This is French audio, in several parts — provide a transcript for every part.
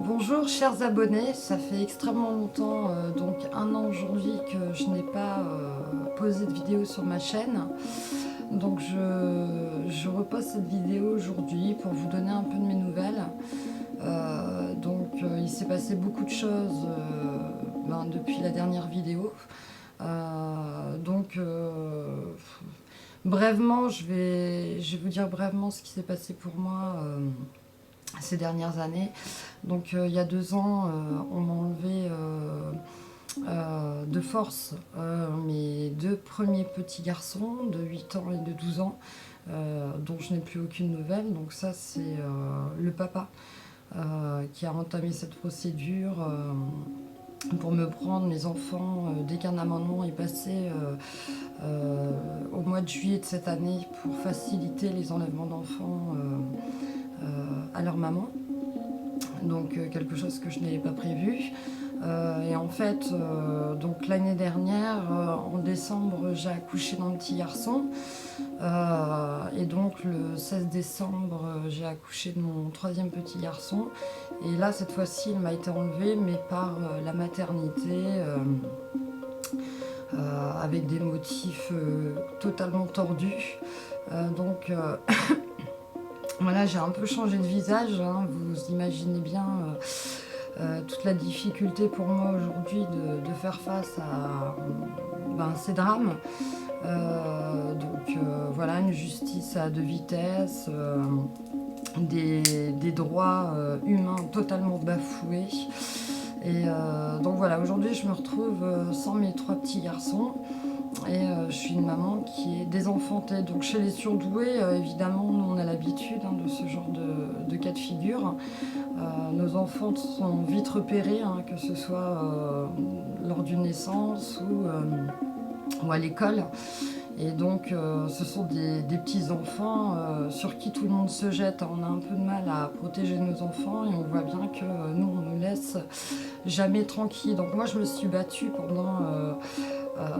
Bonjour chers abonnés, ça fait extrêmement longtemps, donc 1 an aujourd'hui que je n'ai pas posé de vidéo sur ma chaîne. Donc je repose cette vidéo aujourd'hui pour vous donner un peu de mes nouvelles. Il s'est passé beaucoup de choses depuis la dernière vidéo. Brièvement, je vais vous dire brièvement ce qui s'est passé pour moi ces dernières années. Donc il y a 2 ans, on m'a enlevé de force mes 2 premiers petits garçons de 8 ans et de 12 ans, dont je n'ai plus aucune nouvelle. Donc ça, c'est le papa qui a entamé cette procédure pour me prendre mes enfants dès qu'un amendement est passé au mois de juillet de cette année pour faciliter les enlèvements d'enfants à leur maman. Donc quelque chose que je n'avais pas prévu. Et en fait, donc l'année dernière, en décembre, j'ai accouché d'un petit garçon. Et donc le 16 décembre, j'ai accouché de mon 3e petit garçon. Et là, cette fois-ci, il m'a été enlevé, mais par la maternité, avec des motifs totalement tordus. Voilà, j'ai un peu changé de visage, hein. Vous imaginez bien toute la difficulté pour moi aujourd'hui de faire face à ces drames. Voilà, une justice à 2 vitesses, des droits humains totalement bafoués. Et donc voilà, aujourd'hui je me retrouve sans mes 3 petits garçons. Et je suis une maman qui est désenfantée. Donc chez les surdoués, évidemment, nous on a l'habitude de ce genre de cas de figure. Nos enfants sont vite repérés, que ce soit lors d'une naissance ou à l'école. Et donc ce sont des petits enfants sur qui tout le monde se jette. On a un peu de mal à protéger nos enfants et on voit bien que nous on ne laisse jamais tranquille. Donc moi je me suis battue pendant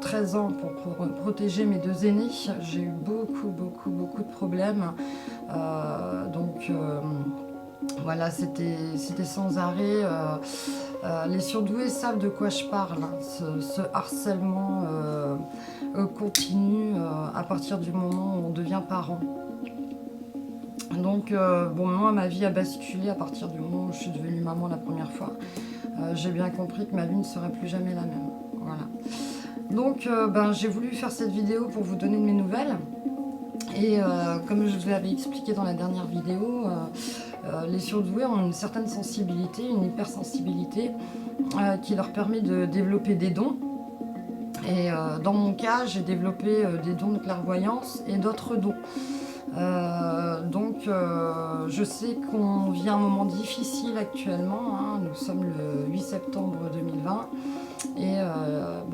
13 ans pour protéger mes 2 aînés. J'ai eu beaucoup de problèmes. Voilà, c'était sans arrêt. Les surdoués savent de quoi je parle. Ce harcèlement continue à partir du moment où on devient parent. Donc, moi, ma vie a basculé à partir du moment où je suis devenue maman la première fois. J'ai bien compris que ma vie ne serait plus jamais la même. Voilà. Donc, j'ai voulu faire cette vidéo pour vous donner de mes nouvelles. Et comme je vous l'avais expliqué dans la dernière vidéo, les surdoués ont une certaine sensibilité, une hypersensibilité qui leur permet de développer des dons. Et dans mon cas, j'ai développé des dons de clairvoyance et d'autres dons. Je sais qu'on vit un moment difficile actuellement. Nous sommes le 8 septembre 2020 et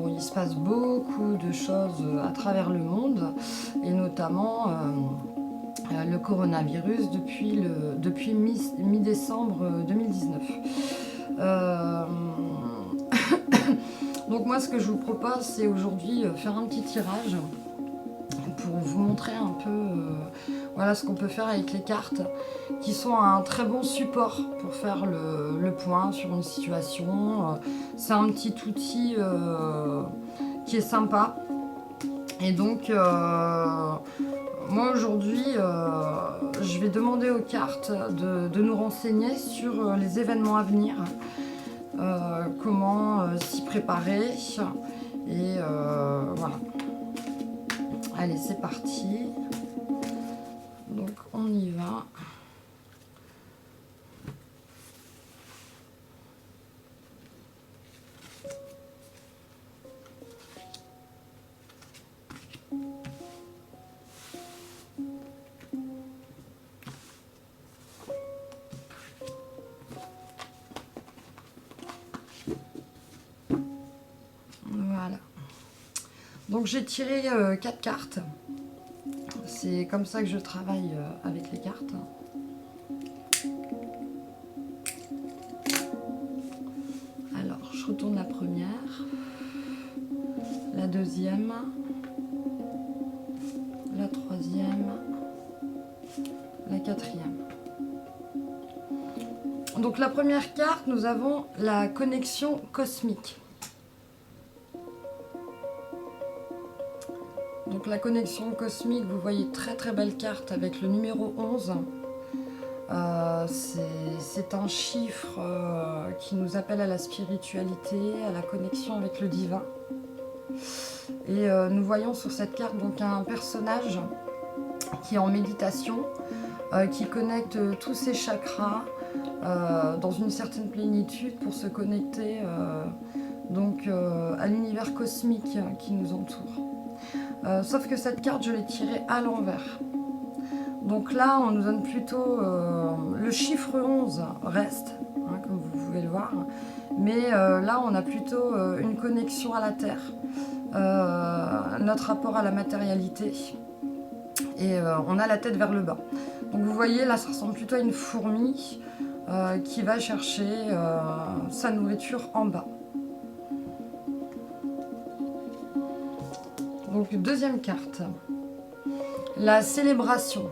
il se passe beaucoup de choses à travers le monde et notamment le coronavirus depuis mi-décembre 2019. Donc moi ce que je vous propose c'est aujourd'hui faire un petit tirage pour vous montrer un peu voilà ce qu'on peut faire avec les cartes qui sont un très bon support pour faire le point sur une situation. C'est un petit outil qui est sympa et donc moi aujourd'hui je vais demander aux cartes de nous renseigner sur les événements à venir, comment s'y préparer et voilà. Allez, c'est parti. Donc, on y va. Voilà. Donc, j'ai tiré 4 cartes. C'est comme ça que je travaille avec les cartes. Alors, je retourne la première, la deuxième, la troisième, la quatrième. Donc la première carte, nous avons la connexion cosmique. Donc la connexion cosmique, vous voyez, très très belle carte avec le numéro 11. C'est un chiffre qui nous appelle à la spiritualité, à la connexion avec le divin. Et nous voyons sur cette carte donc un personnage qui est en méditation, qui connecte tous ses chakras dans une certaine plénitude pour se connecter à l'univers cosmique qui nous entoure. Sauf que cette carte, je l'ai tirée à l'envers. Donc là, on nous donne plutôt le chiffre 11 reste, hein, comme vous pouvez le voir. Mais là, on a plutôt une connexion à la Terre, notre rapport à la matérialité. Et on a la tête vers le bas. Donc vous voyez, là, ça ressemble plutôt à une fourmi qui va chercher sa nourriture en bas. Donc deuxième carte, la célébration.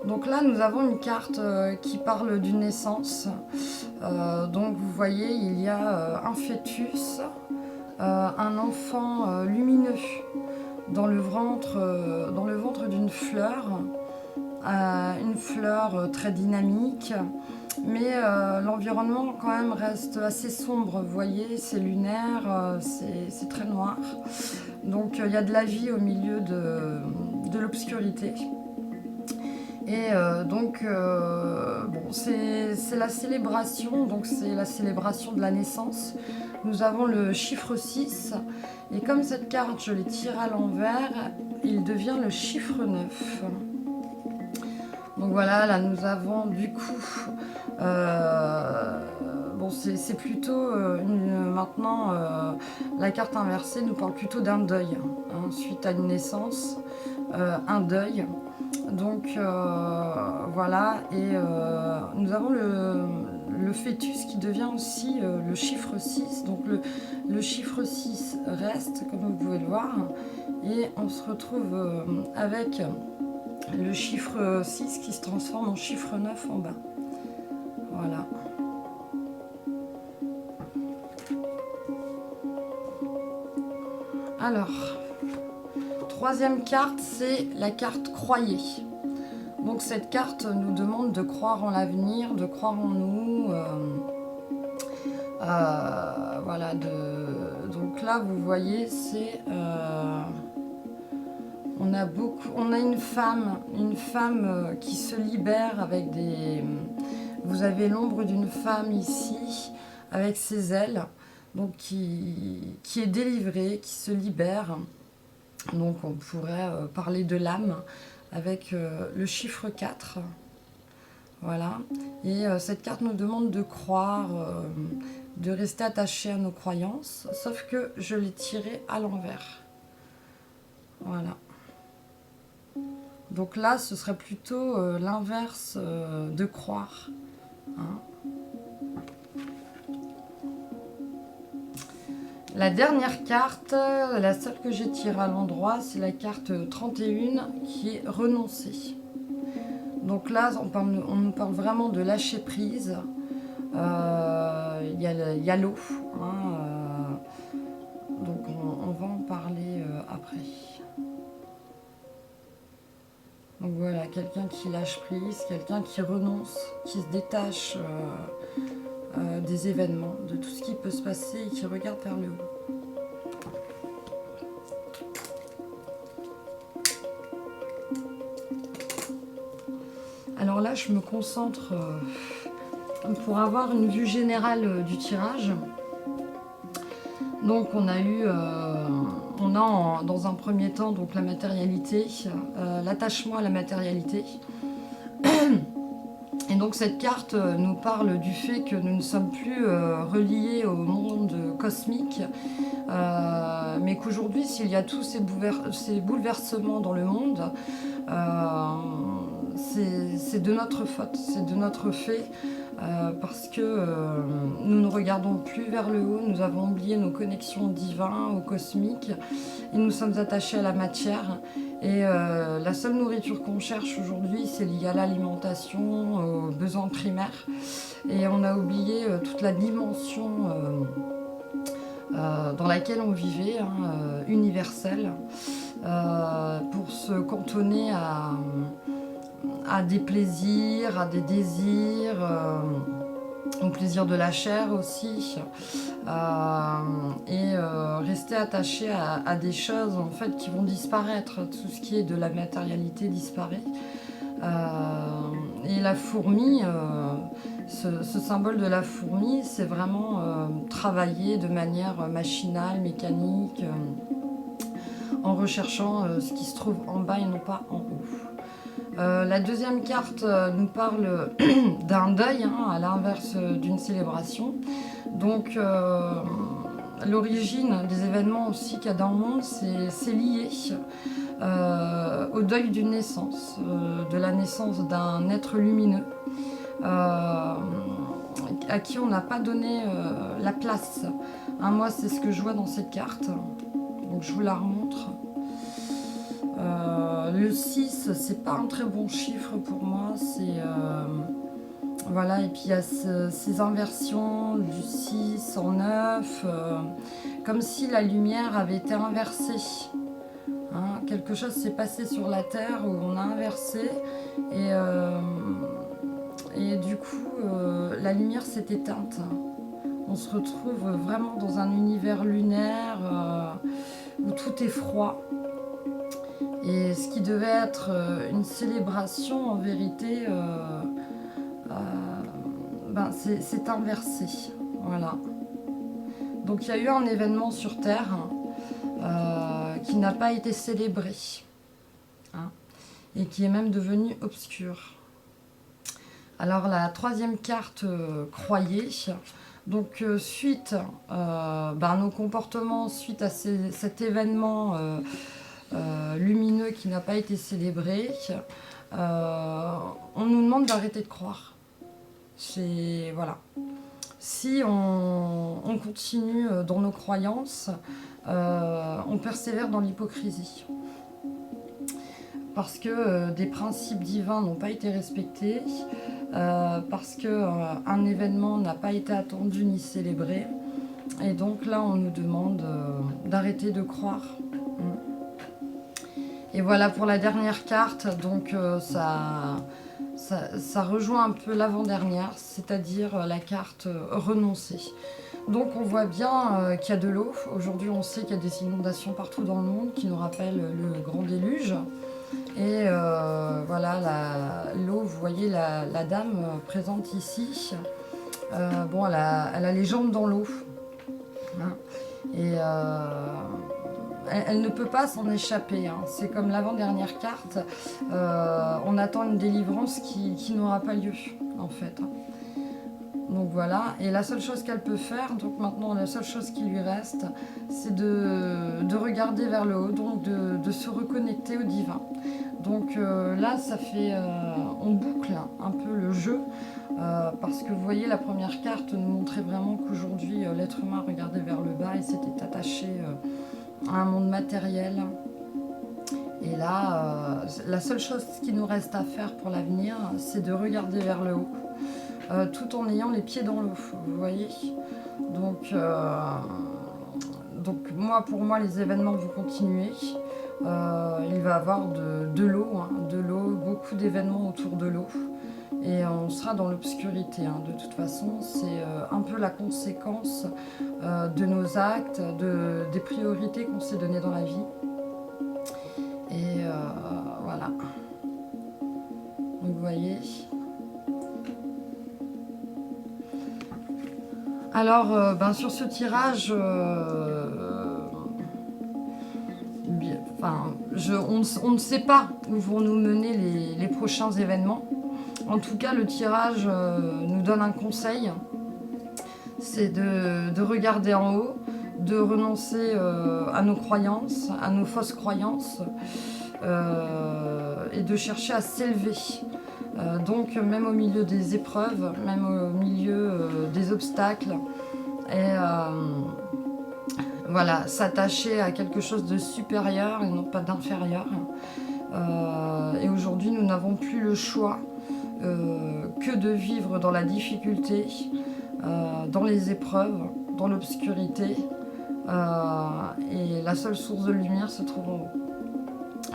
Donc là nous avons une carte qui parle d'une naissance. Donc vous voyez, il y a un fœtus, un enfant lumineux dans le ventre d'une fleur, une fleur très dynamique. Mais l'environnement quand même reste assez sombre, vous voyez, c'est lunaire, c'est très noir. Donc il y a de la vie au milieu de l'obscurité. Et c'est la célébration, donc c'est la célébration de la naissance. Nous avons le chiffre 6, et comme cette carte, je l'ai tirée à l'envers, il devient le chiffre 9. Donc voilà, là nous avons du coup... c'est plutôt maintenant la carte inversée nous parle plutôt d'un deuil, hein, suite à une naissance, un deuil. Donc voilà, et nous avons le fœtus qui devient aussi le chiffre 6. Donc le chiffre 6 reste, comme vous pouvez le voir, et on se retrouve avec le chiffre 6 qui se transforme en chiffre 9 en bas. Voilà. Alors, troisième carte, c'est la carte Croyez. Donc cette carte nous demande de croire en l'avenir, de croire en nous. Voilà. Donc là, vous voyez, c'est on a une femme qui se libère avec des. Vous avez l'ombre d'une femme ici avec ses ailes. Donc qui est délivré, qui se libère. Donc on pourrait parler de l'âme avec le chiffre 4. Voilà. Et cette carte nous demande de croire, de rester attaché à nos croyances, sauf que je l'ai tirée à l'envers. Voilà. Donc là, ce serait plutôt l'inverse de croire. Hein. La dernière carte, la seule que j'ai tirée à l'endroit, c'est la carte 31 qui est renoncer. Donc là, on nous parle vraiment de lâcher prise. Il y a l'eau. Hein, donc on va en parler après. Donc voilà, quelqu'un qui lâche prise, quelqu'un qui renonce, qui se détache des événements, de tout ce qui peut se passer et qui regarde vers le haut. Alors là, je me concentre pour avoir une vue générale du tirage. Donc on a eu, dans un premier temps donc la matérialité, l'attachement à la matérialité. Et donc cette carte nous parle du fait que nous ne sommes plus reliés au monde cosmique, mais qu'aujourd'hui, s'il y a tous ces bouleversements dans le monde, c'est de notre faute, c'est de notre fait, parce que nous ne regardons plus vers le haut, nous avons oublié nos connexions divines, au cosmique, et nous sommes attachés à la matière. Et la seule nourriture qu'on cherche aujourd'hui, c'est lié à l'alimentation, aux besoins primaires. Et on a oublié toute la dimension dans laquelle on vivait, universelle, pour se cantonner à des plaisirs, à des désirs, au plaisir de la chair aussi, et rester attaché à des choses en fait qui vont disparaître. Tout ce qui est de la matérialité disparaît. Et la fourmi, ce symbole de la fourmi, c'est vraiment travailler de manière machinale, mécanique, en recherchant ce qui se trouve en bas et non pas en haut. La deuxième carte nous parle d'un deuil, à l'inverse d'une célébration. Donc l'origine des événements aussi qu'il y a dans le monde, c'est lié au deuil d'une naissance, de la naissance d'un être lumineux à qui on n'a pas donné la place. Moi, c'est ce que je vois dans cette carte. Donc je vous la remontre. Le 6, c'est pas un très bon chiffre pour moi. Voilà, et puis il y a ces inversions du 6 en 9, comme si la lumière avait été inversée. Quelque chose s'est passé sur la Terre où on a inversé et du coup la lumière s'est éteinte. On se retrouve vraiment dans un univers lunaire où tout est froid. Et ce qui devait être une célébration, en vérité, c'est inversé. Voilà. Donc il y a eu un événement sur Terre qui n'a pas été célébré, et qui est même devenu obscur. Alors la troisième carte, croyez. Donc suite nos comportements suite à cet événement lumineux qui n'a pas été célébré, on nous demande d'arrêter de croire. Voilà. Si on continue dans nos croyances, on persévère dans l'hypocrisie. Parce que des principes divins n'ont pas été respectés, parce qu'un événement n'a pas été attendu ni célébré. Et donc là, on nous demande d'arrêter de croire. Et voilà pour la dernière carte. Donc ça rejoint un peu l'avant-dernière, c'est-à-dire la carte renoncer. Donc on voit bien qu'il y a de l'eau. Aujourd'hui, on sait qu'il y a des inondations partout dans le monde qui nous rappellent le grand déluge. Et voilà, l'eau, vous voyez la dame présente ici. Elle a les jambes dans l'eau. Et elle ne peut pas s'en échapper. C'est comme l'avant-dernière carte. On attend une délivrance qui n'aura pas lieu, en fait. Donc voilà, et la seule chose qu'elle peut faire, donc maintenant la seule chose qui lui reste, c'est de regarder vers le haut, donc de se reconnecter au divin. Donc là, ça fait, on boucle un peu le jeu, parce que vous voyez, la première carte nous montrait vraiment qu'aujourd'hui, l'être humain regardait vers le bas et s'était attaché à un monde matériel. Et là, la seule chose qui nous reste à faire pour l'avenir, c'est de regarder vers le haut. Tout en ayant les pieds dans l'eau, vous voyez. Donc pour moi, les événements vont continuer. Il va y avoir de l'eau, beaucoup d'événements autour de l'eau. Et on sera dans l'obscurité. De toute façon, c'est un peu la conséquence de nos actes, des priorités qu'on s'est données dans la vie. Et voilà. Donc vous voyez. Alors, sur ce tirage, on ne sait pas où vont nous mener les prochains événements. En tout cas, le tirage nous donne un conseil, c'est de regarder en haut, de renoncer à nos croyances, à nos fausses croyances, et de chercher à s'élever. Donc même au milieu des épreuves, même au milieu des obstacles, et voilà, s'attacher à quelque chose de supérieur et non pas d'inférieur. Et aujourd'hui, nous n'avons plus le choix que de vivre dans la difficulté, dans les épreuves, dans l'obscurité. Et la seule source de lumière se trouve en haut.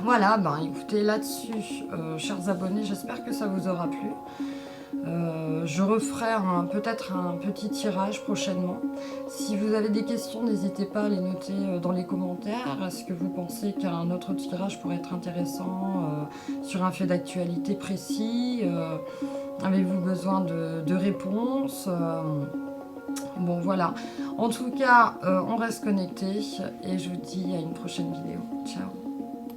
Voilà, ben écoutez, là-dessus, chers abonnés, j'espère que ça vous aura plu. Je referai peut-être un petit tirage prochainement. Si vous avez des questions, n'hésitez pas à les noter dans les commentaires. Est-ce que vous pensez qu'un autre tirage pourrait être intéressant sur un fait d'actualité précis? Avez-vous besoin de réponses? Bon, voilà. En tout cas, on reste connecté et je vous dis à une prochaine vidéo. Ciao!